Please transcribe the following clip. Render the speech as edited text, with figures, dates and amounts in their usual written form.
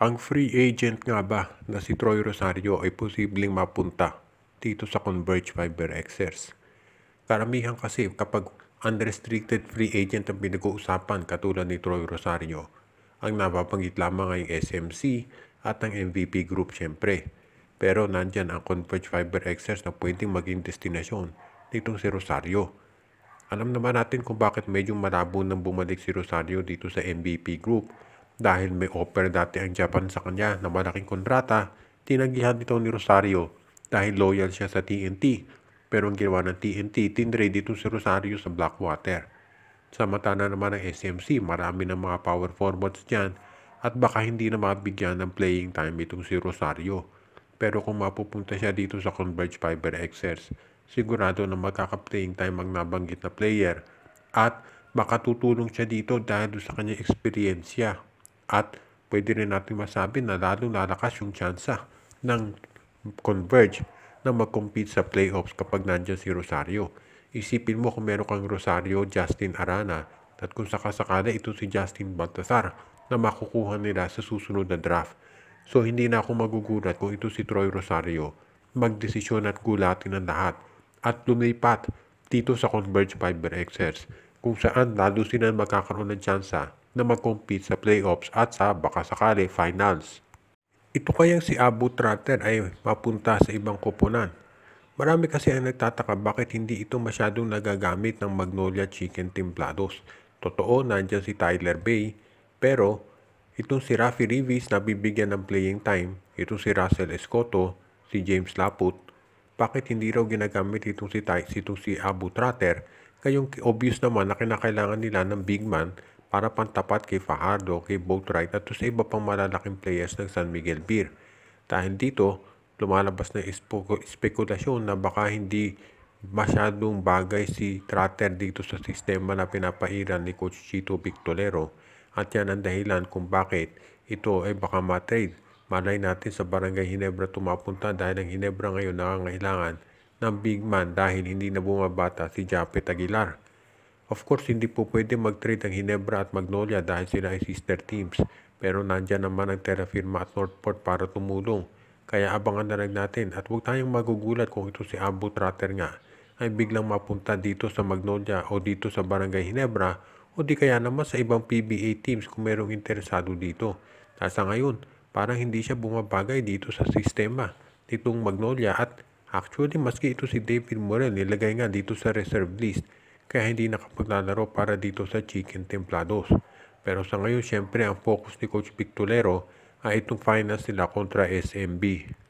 Ang free agent nga ba na si Troy Rosario ay posibleng mapunta dito sa Converge Fiber Xers? Karamihan kasi kapag unrestricted free agent ang pinag-uusapan katulad ni Troy Rosario, ang nababanggit lamang ay SMC at ang MVP Group syempre. Pero nandyan ang Converge Fiber Xers na pwedeng maging destinasyon nitong si Rosario. Alam naman natin kung bakit medyo malabo nang bumalik si Rosario dito sa MVP Group dahil may offer dati ang Japan sa kanya na malaking kontrata. Tinanggihan nito ni Rosario dahil loyal siya sa TNT. Pero ang ginawa ng TNT, tinrade dito si Rosario sa Blackwater. Samantala naman ng SMC, marami ng mga power forwards dyan at baka hindi na mabigyan ng playing time itong si Rosario. Pero kung mapupunta siya dito sa Converge Fiber Xers, sigurado na magkaka-playing time ang nabanggit na player at makatutulong siya dito dahil sa kanyang eksperyensya. At pwede rin natin masabi na lalong lalakas yung tsansa ng Converge na mag-compete sa playoffs kapag nandiyan si Rosario. Isipin mo kung meron kang Rosario, Justin Arana, at kung sakasakala ito si Justin Baltazar na makukuha nila sa susunod na draft. So hindi na ako magugulat kung ito si Troy Rosario magdesisyon at gulatin ng lahat at lumipat dito sa Converge Fiber Xers kung saan lalo sila magkakaroon ng tsansa na mag-compete sa playoffs at sa baka sakali finals. Ito kayang si Abu Tratter ay mapunta sa ibang koponan. Marami kasi ang nagtataka bakit hindi ito masyadong nagagamit ng Magnolia Chicken Templados. Totoo, nandyan si Tyler Bay, pero itong si Rafi Rivis nabibigyan ng playing time, itong si Russell Escoto, si James Laput, bakit hindi raw ginagamit itong si Abu Tratter? Kayong obvious naman na kinakailangan nila ng big man para pantapat kay Fajardo, kay Boatwright at sa iba pang malalaking players ng San Miguel Beer. Dahil dito, lumalabas na spekulasyon na baka hindi masyadong bagay si Tratter dito sa sistema na pinapairan ni Coach Chito Victolero at yan ang dahilan kung bakit ito ay baka matrade. Malay natin sa Barangay Ginebra tumapunta dahil ang Ginebra ngayon nangangailangan ng big man dahil hindi na bumabata si Japet Aguilar. Of course, hindi po pwede mag-trade ang Ginebra at Magnolia dahil sila ay sister teams. Pero nandyan naman ang Terra Firma at Northport para tumulong. Kaya abangan na lang natin at huwag tayong magugulat kung ito si Abu Tratter nga ay biglang mapunta dito sa Magnolia o dito sa Barangay Ginebra o di kaya naman sa ibang PBA teams kung merong interesado dito. Sa ngayon, parang hindi siya bumabagay dito sa sistema nitong Magnolia at actually maski ito si David Morel nilagay nga dito sa reserve list kaya hindi nakapaglalaro para dito sa Chicken Templados. Pero sa ngayon, syempre, ang focus ni Coach Victolero ay itong finals nila kontra SMB.